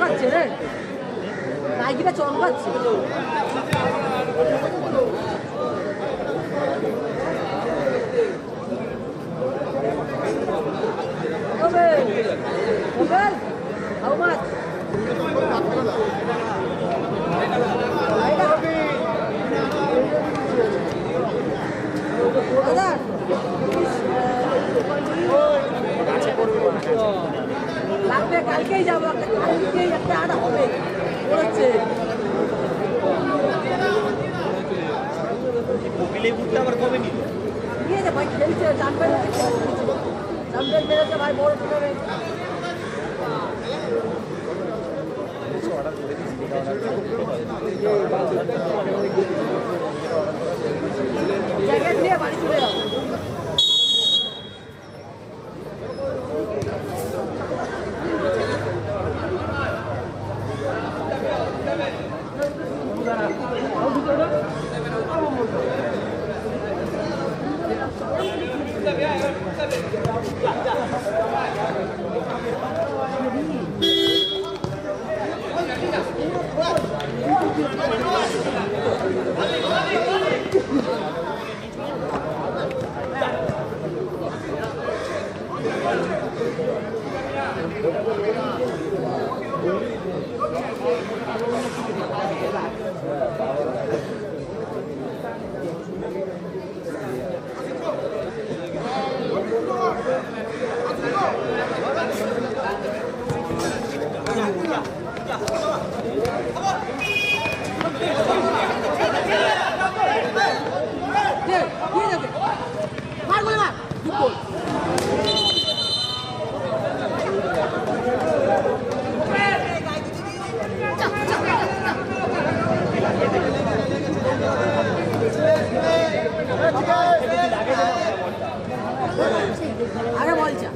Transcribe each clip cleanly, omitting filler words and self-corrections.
চমকাচ্ছে রে, নাইকিটা চমকাচ্ছে। How much? লাগবে কালকেই যাবো, কালকেই একটা আটা হবে বলেছে। আবার কবে নিল নিয়ে ভাই খেলছে, জানবেন জানবেন বেরোচ্ছে ভাই বড় টুর্নামেন্ট। জ্যাকেট নিয়ে বাড়ি চলে যাও। আগে বলছা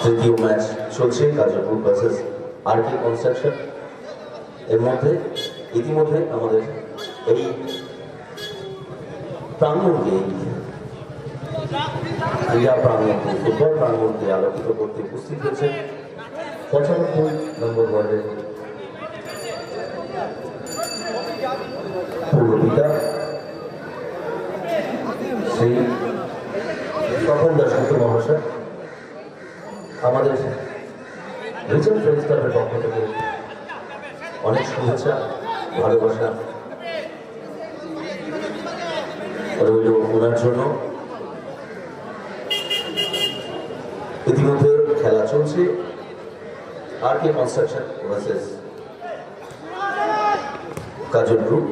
তৃতীয় ম্যাচ চলছে কাজলপুর ভার্সেস আরকে কনস্ট্রাকশন। এর মধ্যে ইতিমধ্যে আমাদের এই প্রাঙ্গণকে, ক্রীড়া প্রাঙ্গণকে, ফুটবল প্রাঙ্গণকে আলোকিত করতে উপস্থিত হয়েছে 95 নম্বর ওয়ার্ডের পৌরপিতা শ্রী তপন দাশগুপ্ত মহাশয়। আমাদের রিজন ফ্রেন্ডস ক্লাবের পক্ষ থেকে অনেক শুভেচ্ছা, ভালোবাসা রইল ওনার জন্য। ইতিমধ্যে খেলা চলছে আরকে কনস্ট্রাকশন ভার্সেস কাজল গ্রুপ।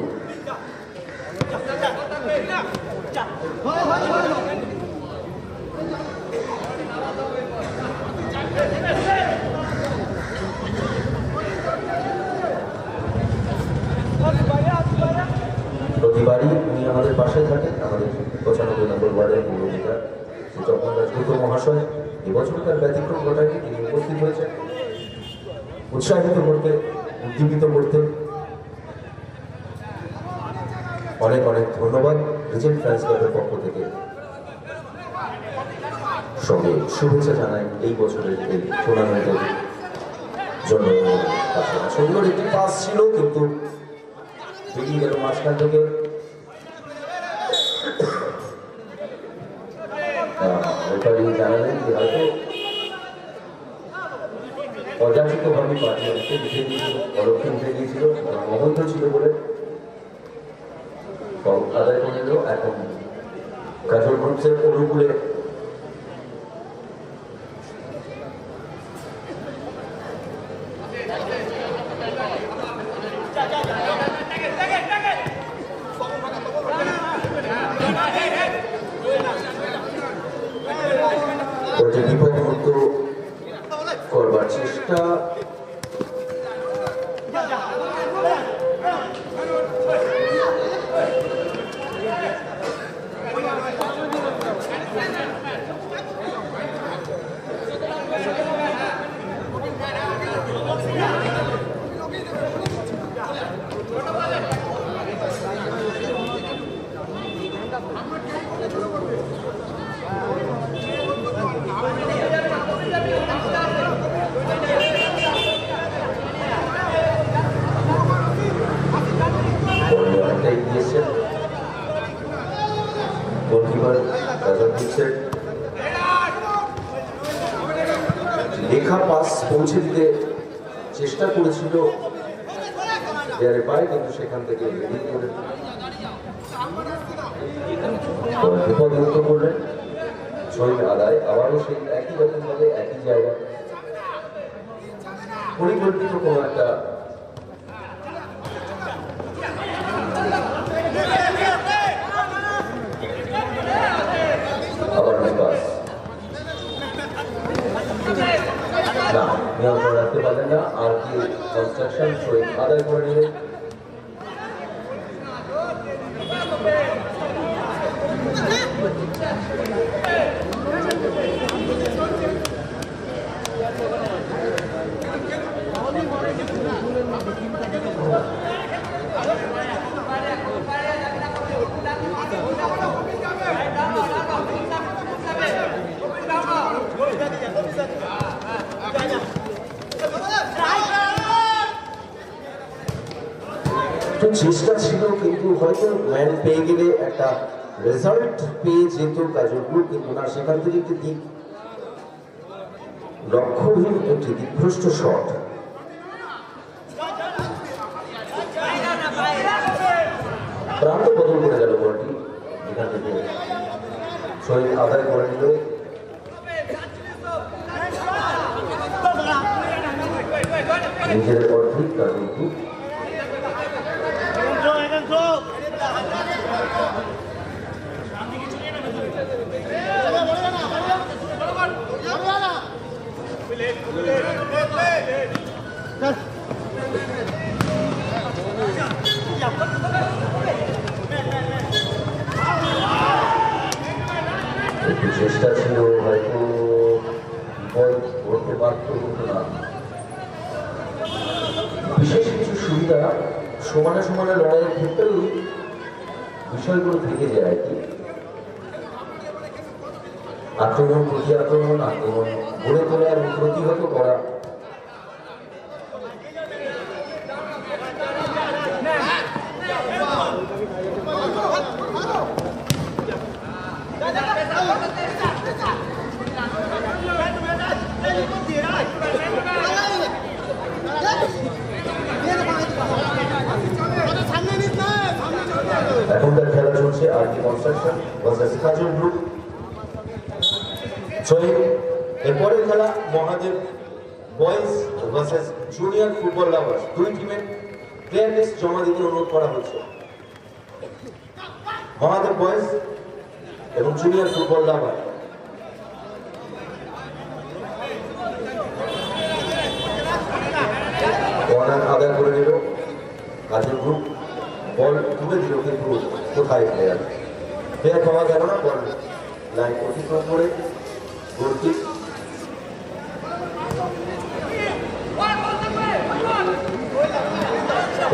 প্রতিবারই উনি আমাদের পাশে থাকেন, আমাদের 95 নম্বর ওয়ার্ডের পৌরপিতা শ্রী তপন দাশগুপ্ত মহাশয়। এবছর তার ব্যতিক্রম ঘটায়নি, তিনি উপস্থিত হয়েছেন উৎসাহিত করতে, উদ্দীপিত করতে। অনেক অনেক ধন্যবাদ রিজেন্ট ফ্যান্স ক্লাবের পক্ষ থেকে। সঙ্গে শুভেচ্ছা জানাই এই বছরের এই টুর্নামেন্টের জন্য। সুন্দর একটি পাস ছিল কিন্তু বেরিয়ে গেল মাঝখান থেকে। জানালেন যে হয়তো অযাচিত ভাবে পার্টি অনেককে লিখে দিয়েছিল, পদক্ষেপ উঠে গিয়েছিল, অবৈধ ছিল বলে আদায় করে নিল। এখন কাজল গ্রুপসের অনুকূলে বিপদমুক্ত করবার চেষ্টা। লেখা পাস পৌঁছে দিতে চেষ্টা করেছিল কিন্তু সেখান থেকে বিপদমুক্ত করলেন। শহীদ আদায় আবারও সেই একই রকম ভাবে একই জায়গা পরিকল্পিত কোনো একটা আবার পাস না নিয়ন্ত্রণ রাখতে পারলেন না। আর কি কনস্ট্রাকশন শহীদ আদায় করে নিলেন। চেষ্টা ছিল কিন্তু হয়তো ম্যান পেয়ে গেলে একটা রেজাল্ট পেয়ে যেত কাজল গ্রুপ, কিন্তু না, সেখান থেকে একটি দিক লক্ষ্যহীন একটি দিকভ্রষ্ট শট। প্রান্ত বদল করে গেল বলটি, যেখান থেকে শহীদ আদায় করে নিল। নিজের অর্ধেক কাজল গ্রুপ চেষ্টা ছিল, হয়তো বিপদ করতে পারত কিন্তু না। বিশেষ কিছু সুবিধা সমানে সমানে লড়াইয়ের ক্ষেত্রেও বিষয়গুলো থেকে যায় আর কি। আক্রমণ প্রতি আক্রমণ, আক্রমণ গড়ে তোলা এবং প্রতিহত করা। এখনকার খেলা চলছে আর কি কনস্ট্রাকশন ভার্সেস কাজল গ্রুপ। এরপরের খেলা Mahadev boys versus junior football lovers. দুই টিমের প্লেয়ার লিস্ট জমা দিতে অনুরোধ করা হয়েছে। মহাদেব বয়েজ এবং জুনিয়র ফুটবল লাভার। কর্নার আদায় করে নিল কাজল গ্রুপ। বল তুলে দিল কিন্তু কোথায় প্লেয়ার পাওয়া গেল না। বল লাইন অতিক্রম করে গোলকিক।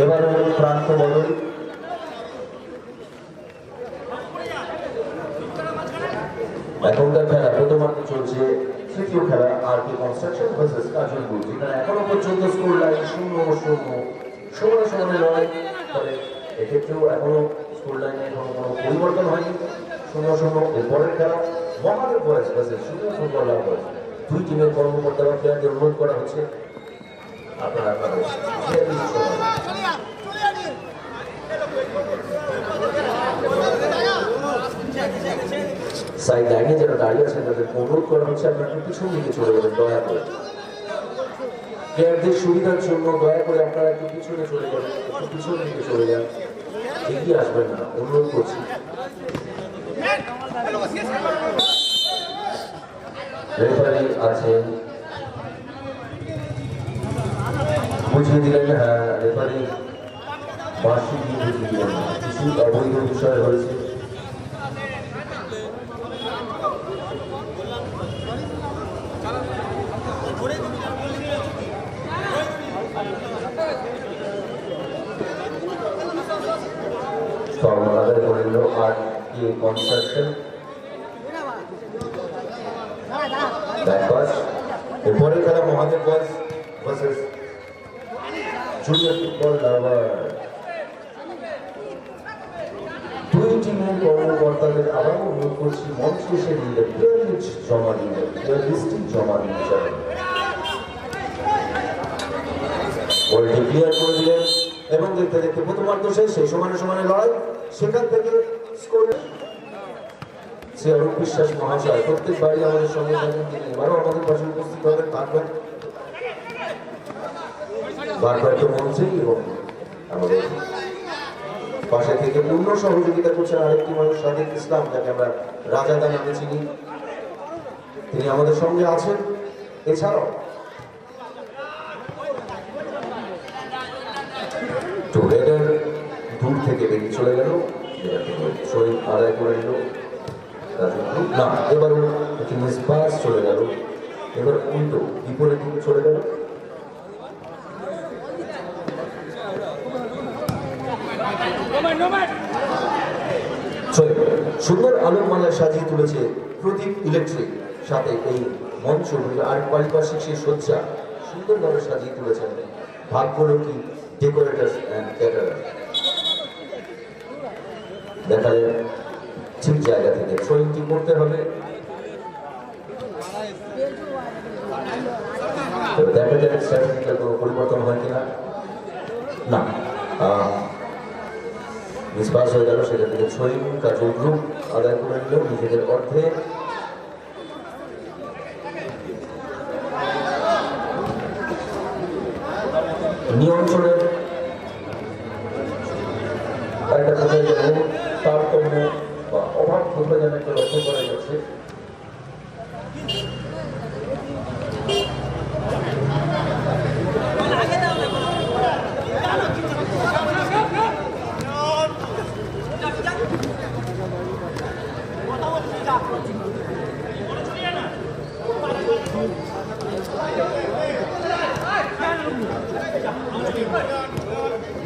এবার প্রান্ত বদল এখনকার খেলা প্রথমার্ধে চলছে তৃতীয় খেলা আর কে কনস্ট্রাকশন ভার্সেস কাজল গ্রুপ, যেখানে এখনো পর্যন্ত স্কোর লাইন 0-0 সমানে সমানে লড়াই। তবে এক্ষেত্রেও এখনো স্কোর লাইনে এখনো কোনো পরিবর্তন হয়নি, 0-0। এরপরের খেলা মহাদেব বয়েজ ভার্সেস সুন্দর ফুটবল লাভ বয়েজ। দুই টিমের কর্মকর্তা বা প্লেয়ারদের অনুরোধ করা হচ্ছে আপনারা সাইড লাইনে যারা দাঁড়িয়ে আছেন তাদের অনুরোধ করা হচ্ছে আপনারা একটু পিছন দিকে চলে যাবেন দয়া করে। প্লেয়ারদের সুবিধার জন্য দয়া করে আপনারা একটু পিছনে চলে যাবেন, একটু পিছন দিকে চলে যান, এগিয়ে আসবেন না, অনুরোধ করছি। রেফারি আছেন, বুঝিয়ে দিলেন। হ্যাঁ, রেফারি বাঁশি দিয়ে বুঝিয়ে দিলেন কিছু অবৈধ বিষয় হয়েছে। আদায় করে নিল আর কে কনস্ট্রাকশন। এরপরের খেলা Mahadev boys versus junior football লাভার। দুই টিমের কর্মকর্তাদের আবারও অনুরোধ করছি মঞ্চে এসে দিলে প্লেয়ার লিস্ট জমা দিলে, প্লেয়ার লিস্টটি জমা দিতে চাই। বলটি ক্লিয়ার করে দিলেন এবং দেখতে দেখতে প্রথমার্ধ শেষ, সেই সমানে সমানে লড়াই। সেখান থেকে স্কোর সে অরূপ বিশ্বাস মহাশয় প্রত্যেকবারই আমাদের সঙ্গে থাকেন, তিনি এবারও আমাদের পাশে উপস্থিত হবেন ভারপ্রাপ্ত মন্ত্রী এবং আমাদের পাশে থেকে পূর্ণ সহযোগিতা করছেন আরেকটি মানুষ সাদিক ইসলাম, যাকে আমরা রাজাদা নামে চিনি, তিনি আমাদের সঙ্গে আছেন। এছাড়াও দূর থেকে বেরিয়ে চলে গেল, শরীর আদায় করে নিল না, এবারও মিসপাস চলে গেল, এবার উল্টো বিপরীত দিকে চলে গেল। সুন্দর আলোকমালা সাজিয়ে তুলেছে প্রদীপ ইলেকট্রিক, সাথে এই মঞ্চ আর পারিপার্শ্বিক সেই সজ্জা সুন্দরভাবে সাজিয়ে তুলেছেন ভাগ্যলক্ষ্মী ডেকোরেটার্স অ্যান্ড ক্যাটারার। দেখা যায় ঠিক জায়গা থেকে থ্রোইংটি করতে হবে। দেখা যায় স্ট্র্যাটেজিক্যাল কোনো পরিবর্তন হয় কিনা, না মিসপাস হয়ে গেল। সেটা থেকে থ্রোইং কাজল গ্রুপ আদায় করে নিল নিজেদের অর্থে। নিয়ন্ত্রণের একটা কোথায় যেন তারতম্য বা অভাব কোথায় যেন একটা লক্ষ্য করা যাচ্ছে।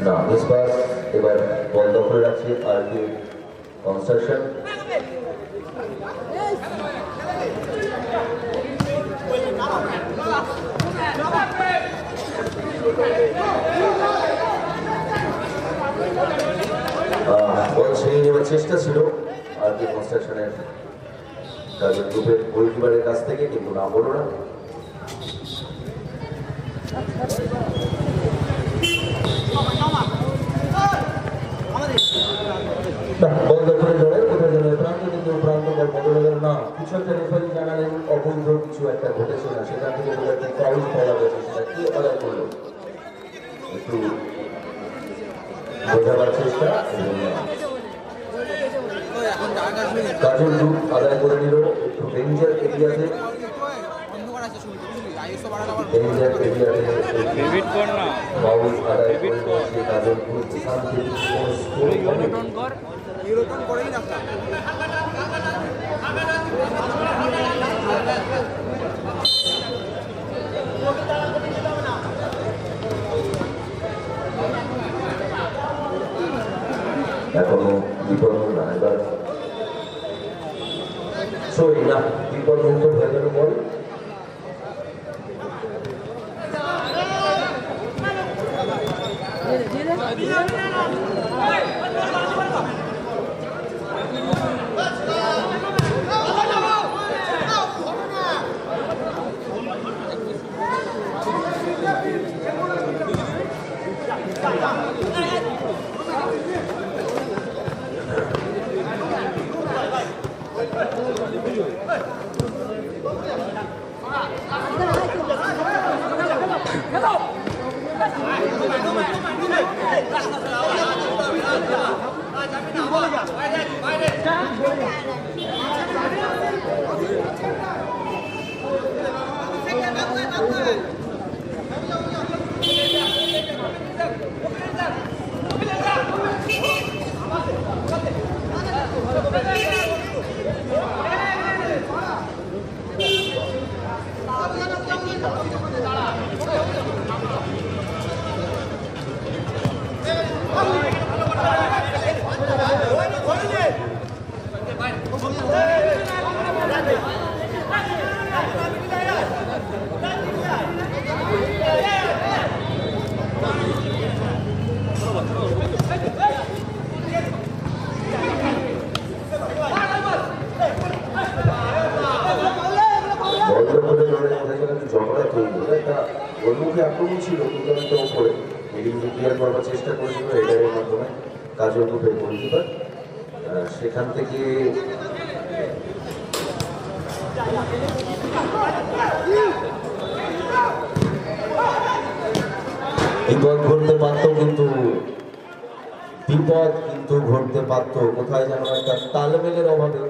না মিসপাস, এবার বল দখলে রাখছে আর কে কনস্ট্রাকশন। বল ছিনিয়ে নেওয়ার চেষ্টা ছিল আর কে কনস্ট্রাকশনের কাজের গ্রুপের গোলকিপারের কাছ থেকে, কিন্তু না বলো না। বল দখলে লড়াই কোথায় যেন প্রান্ত কিন্তু প্রান্ত বদলে গেল না, কিছু একটা রেফারি জানালেন অবৈধ কিছু একটা ঘটেছে না, সেখান থেকে একটি ফাউল করা গেছে, সেটা কি আদায় করলো একটু বোঝাবার চেষ্টা। কাজল গ্রুপ আদায় করে নিল একটু ডেঞ্জার এরিয়াতে, ডেঞ্জার এরিয়াতে ফাউল আদায় করে নিয়েছে কাজল গ্রুপ। এখান থেকে এখনো বিপন্ন না, এবার সরি না, বিপদ মুক্ত হয়ে গেল বল। আক্রমণ ছিল টুর্নামেন্টের উপরে এগুলো ক্লিয়ার করার চেষ্টা করেছিল এটার মাধ্যমে কাজল গ্রুপের গোলকিপার সেখান থেকে বিপদ ঘটতে পারতো, কিন্তু বিপদ কিন্তু ঘটতে পারতো কোথায় যেন একটা তালমেলের অভাবে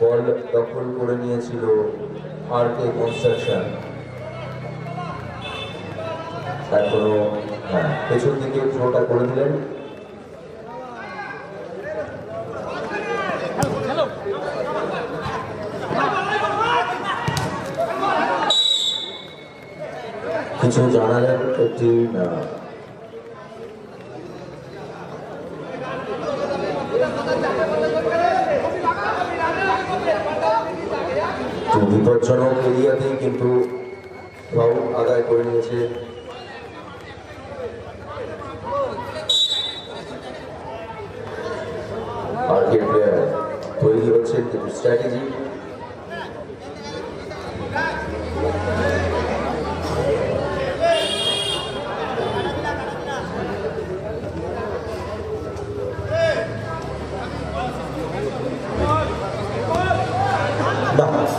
বল দখল করে নিয়েছিল আরকে কনস্ট্রাকশন। এখনো পেছন দিকে থ্রোটা করে দিলেন। কিছু জানালেন একটি বিপজ্জনক এরিয়াতেই কিন্তু ফাউল আদায় করে নিয়েছে আরকে প্লেয়ার। তৈরি হচ্ছে কিছু স্ট্র্যাটেজি।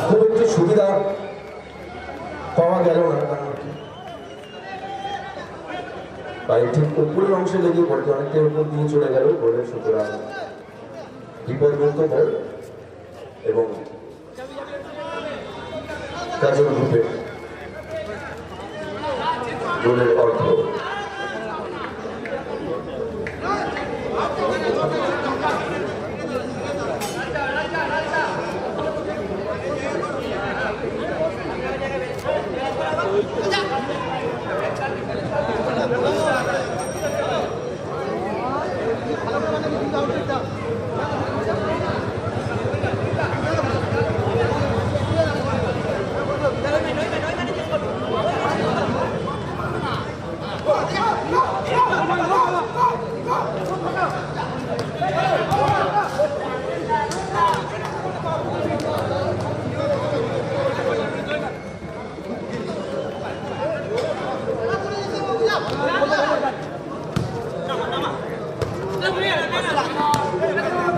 খুব একটু সুবিধা পাওয়া গেল না, কারণ ঠিক উপরের অংশে লেগে বলতে অনেকটা উপর দিয়ে চলে গেল বলে, সুতরাং বিপদমুক্ত বল এবং কাজল গ্রুপের গোলের অর্থ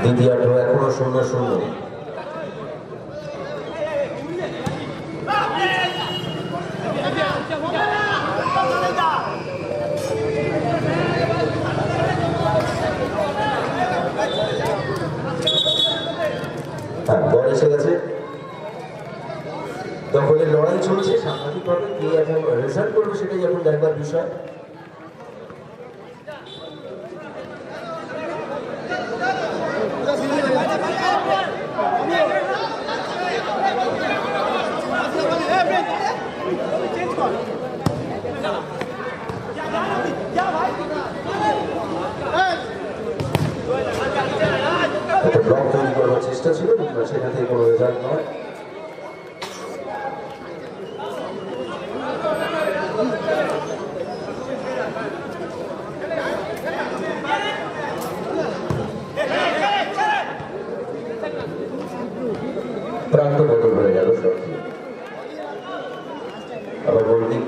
দ্বিতীয় ড্র এখনো 0-0। বল এসে গেছে, দখলের লড়াই চলছে। সাংঘাতিকভাবে কে এখন রেজাল্ট করবে সেটাই এখন দেখবার বিষয়। ব্লক তৈরি করার চেষ্টা চেষ্টা ছিল, কিন্তু সেটা থেকে কোনো রেজাল্ট নয়। প্রান্ত বদল হয়ে গেল সত্যি। আবার বলদিক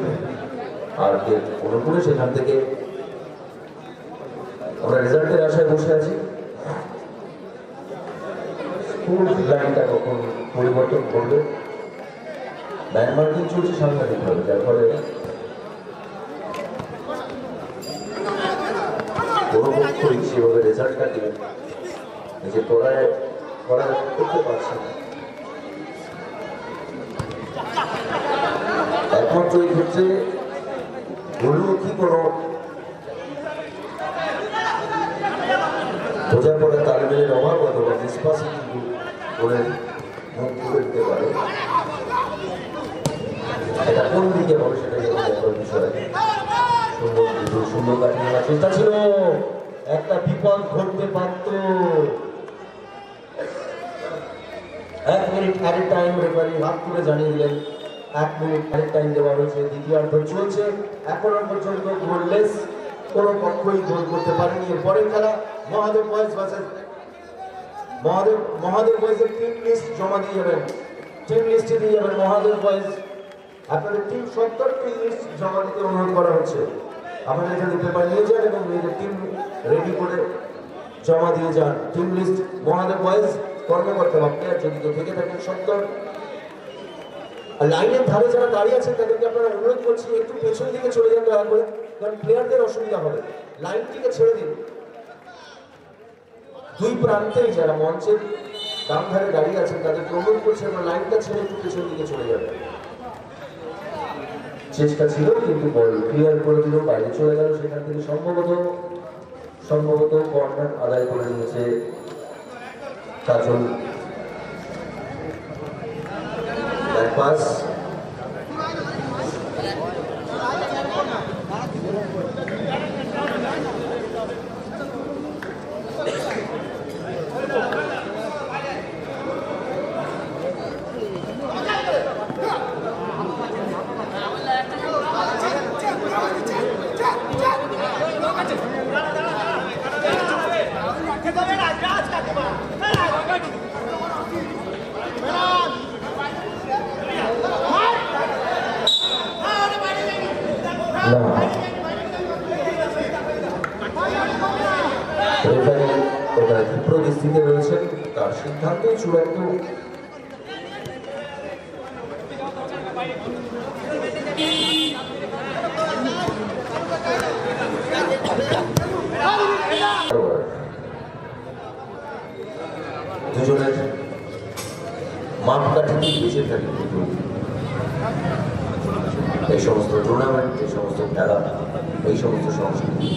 আর কে অনুকূলে, সেখান থেকে আমরা রেজাল্টের আশায় বসে আছি। স্কুল লাইনটা কখন পরিবর্তন করবে, ল্যান্ড মার্কিং চলছে সাংঘাতিকভাবে, যার ফলে কোনো পক্ষই সেভাবে রেজাল্টটাকে নিজে করা করতে পারছে না। একমাত্র এই ক্ষেত্রে বহুমুখী কোনো বোঝাপড়া তালমেলের অভাব অথবা নিষ্পাসে কিন্তু ওদের মুখ তুলে দিতে পারে। এটা কোন দিকে হবে সেটা দেখার বিষয়। সুন্দর কাটিয়ে নেওয়ার চেষ্টা ছিল, একটা বিপদ ঘটতে পারত। 1 মিনিট অ্যাট টাইম রেফারি হাত তুলে জানিয়ে দিলেন 1 মিনিট অ্যাট টাইম দেওয়া হয়েছে। দ্বিতীয়ার্ধ চলছে, এখনো পর্যন্ত গোললেস, কোনো পক্ষই গোল করতে পারেনি। এরপরের খেলা মহাদেব বয়েজ ভার্সেস মহাদেব বয়েজের টিম লিস্ট জমা দিয়ে যাবেন, টিম লিস্টে দিয়ে যাবেন মহাদেব বয়েজ। আপনাদের টিম 70 টিম লিস্ট জমা দিতে অনুরোধ করা হচ্ছে। আপনারা এখানে পেপার নিয়ে যান এবং নিজেদের টিম রেডি করে জমা দিয়ে যান। টিম লিস্ট মহাদেব বয়েজ কর্মকর্তা বা প্লেয়ার যদি কেউ থেকে থাকেন 70। লাইনের ধারে যারা দাঁড়িয়ে আছেন তাদেরকে আপনারা অনুরোধ করছি একটু পেছনের দিকে চলে যান দয়া করে, কারণ প্লেয়ারদের অসুবিধা হবে। লাইনটিকে ছেড়ে দিন। দুই প্রান্তেই যারা মঞ্চের ডান ধারে দাঁড়িয়ে আছেন তাদেরকে অনুরোধ করছি আমরা লাইনটা ছেড়ে একটু পেছনের দিকে চলে যাবে। চেষ্টা ছিল কিন্তু বল ক্লিয়ার করে দিল, বাইরে চলে গেল। সেখান থেকে সম্ভবত কর্নার আদায় করে নিয়েছে কাজল। পাস পরিস্থিতি রয়েছে, তার সিদ্ধান্ত চূড়ান্ত। দুজনের মাপকাঠি বেঁচে থাকে কিন্তু এই সমস্ত টুর্নামেন্ট, এই সমস্ত খেলা, এই সমস্ত সংস্কৃতি।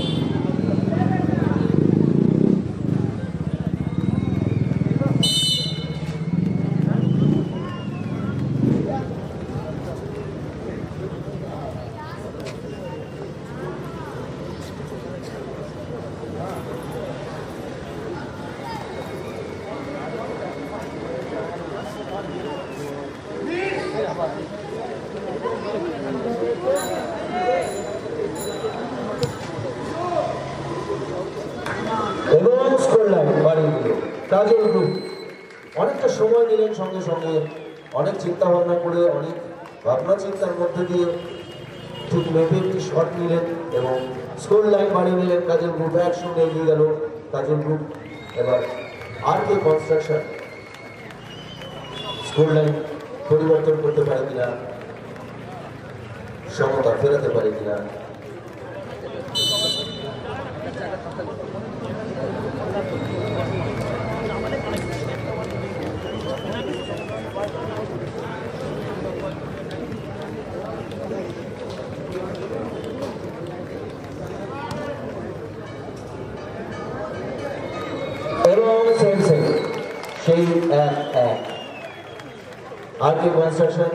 কাজল গ্রুপ অনেকটা সময় নিলেন, সঙ্গে সঙ্গে অনেক চিন্তা ভাবনা করে, অনেক ভাবনা চিন্তার মধ্যে দিয়ে ঠিক মেপে একটি শট নিলেন এবং স্কোর লাইন বাড়িয়ে নিলেন। কাজল গ্রুপ একসঙ্গে এগিয়ে গেল। কাজল গ্রুপ এবার RK কনস্ট্রাকশন স্কোর লাইন পরিবর্তন করতে পারে কিনা, সমতা ফেরাতে পারে কিনা। সেই RK কনস্ট্রাকশন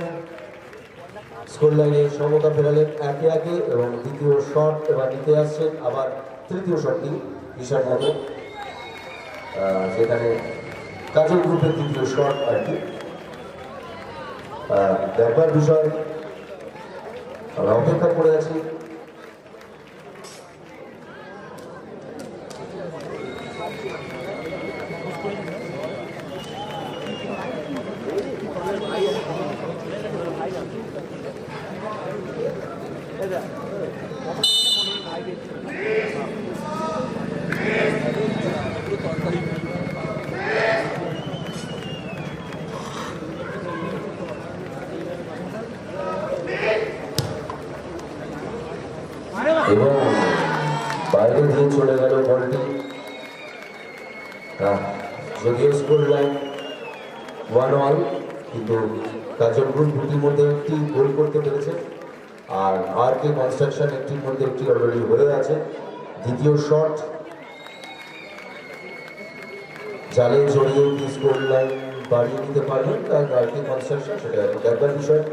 স্কোর লাইনে সমতা ফেরালেন 1-1 এবং দ্বিতীয় শট এবার নিতে আসছেন। আবার তৃতীয় শটটি বিশাল মতো, সেখানে কাজল গ্রুপের তৃতীয় শট আর কি দেখবার বিষয়। আমরা অপেক্ষা করে আছি। এবং বাইরে দিয়ে চলে গেল বলটি। যদিও স্কোর লাইন 1-1, কিন্তু কাজল গ্রুপ দুটির মধ্যে একটি গোল করতে পেরেছে, আর কে কনস্ট্রাকশন একটির মধ্যে একটি অলরেডি হয়ে আছে। দ্বিতীয় শট জালে জড়িয়ে কি স্কোর লাইন বাড়িয়ে নিতে পারবেন আর কে কনস্ট্রাকশন, সেটা দেখবার বিষয়।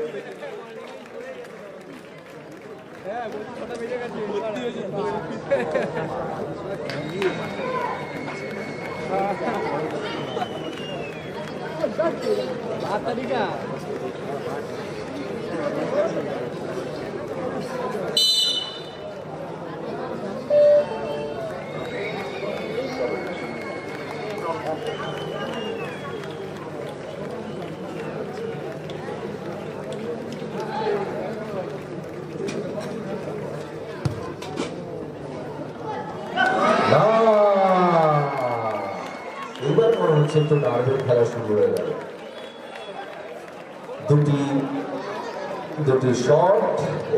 এবার মনে হচ্ছে একটু নার্ভের খেলা শুরু হয়ে গেল। দুটি শট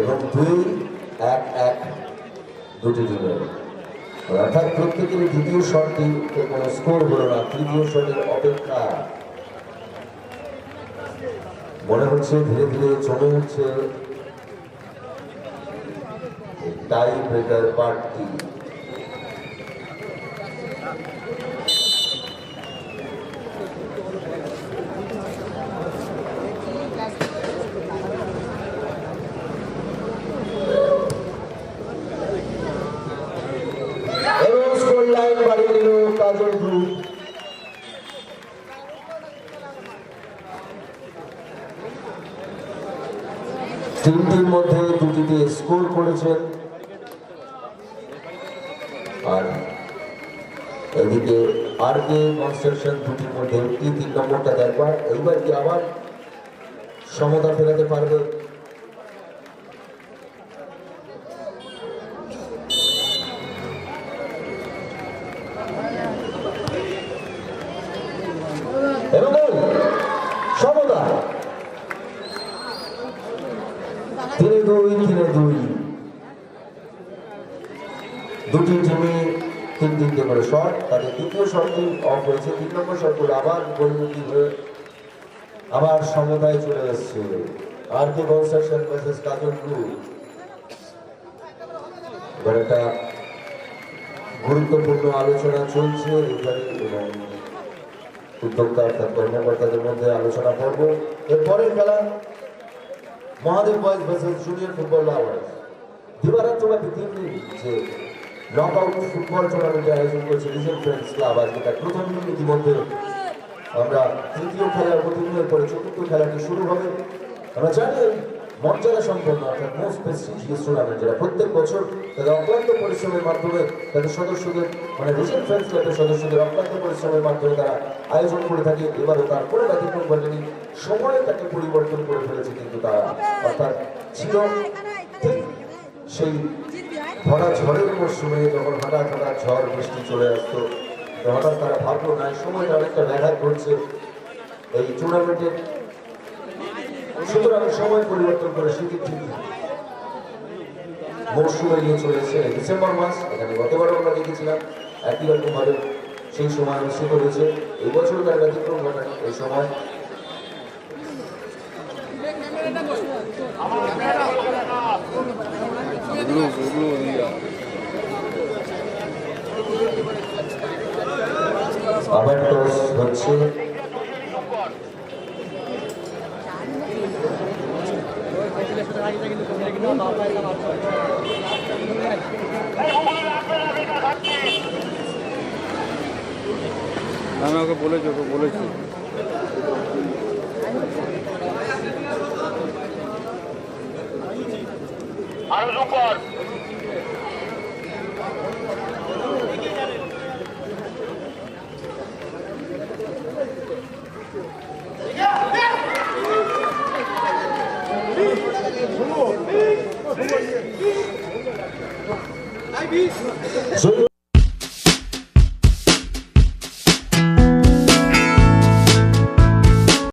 এবং 2-1 দুটি টিমে, অর্থাৎ প্রত্যেকের দ্বিতীয় শটটি কোনো স্কোর হলো না, তৃতীয় শটের অপেক্ষা। মনে হচ্ছে ধীরে ধীরে জমে উঠছে টাই ব্রেকার পার্টি। কাজল গ্রুপ তিনটির মধ্যে দুটিতে স্কোর করেছেন, আর এদিকে আর কে কনস্ট্রাকশন দুটির মধ্যে একটি 3 নম্বরটা দেখবার। এইবার কি আবার সমতা ফেরাতে পারবে? সমতা 3-2 দুটি টিমে 3-3 করে শট। তাদের দ্বিতীয় শটটি অফ হয়েছে, 3 নম্বর শটগুলো আবার গোলমুখী হয়ে আবার সমতায় চলে এসছে। আর কে কনস্ট্রাকশন ভার্সেস কাজল গ্রুপ। এবার একটা গুরুত্বপূর্ণ আলোচনা চলছে রেফারি এবং উদ্যোক্তা অর্থাৎ কর্মকর্তাদের মধ্যে আলোচনা করবো। এরপরের খেলা Mahadev boys versus junior football lovers. দিবারাত্রব্যাপী 3 দিন যে নকআউট ফুটবল টুর্নামেন্টের আয়োজন করেছে রিজেন্ট ফ্রেন্ডস ক্লাব, আজকে তার প্রথম দিন। ইতিমধ্যে আমরা তৃতীয় খেলার অতিথির পরে চতুর্থ খেলাটি শুরু হবে। আমরা জানি মর্যাদা সম্পন্ন অর্থাৎ মোস্ট প্রেস্টিজিয়াস টুর্নামেন্ট, যেটা প্রত্যেক বছর তাদের অক্লান্ত পরিশ্রমের মাধ্যমে তাদের সদস্যদের মানে রিজেন্ট ফ্রেন্ডস ক্লাবের সদস্যদের অক্লান্ত পরিশ্রমের মাধ্যমে তারা আয়োজন করে থাকে। এবারও তার কোনো ব্যতিক্রম ঘটেনি, সময় তাকে পরিবর্তন করে ফেলেছে, কিন্তু তারা অর্থাৎ ছিল ঠিক সেই ভরা ঝড়ের মরশুমে যখন হঠাৎ ঝড় বৃষ্টি চলে আসতো, হঠাৎ তারা ভাবলো না সময়টা অনেকটা ব্যাঘাত ঘটছে এই টুর্নামেন্টের, সুতরাং সময় পরিবর্তন করে সেটি ঠিক মরশুমে নিয়ে চলে এসেছে ডিসেম্বর মাস। এখানে গতবারও আমরা দেখেছিলাম একই রকম ভাবে সেই সময় অনুষ্ঠিত হয়েছে। এই বছরও তার ব্যতিক্রম ঘটায় এই সময়। আবার টস হচ্ছে, আমি ওকে বলেছি আরো উপর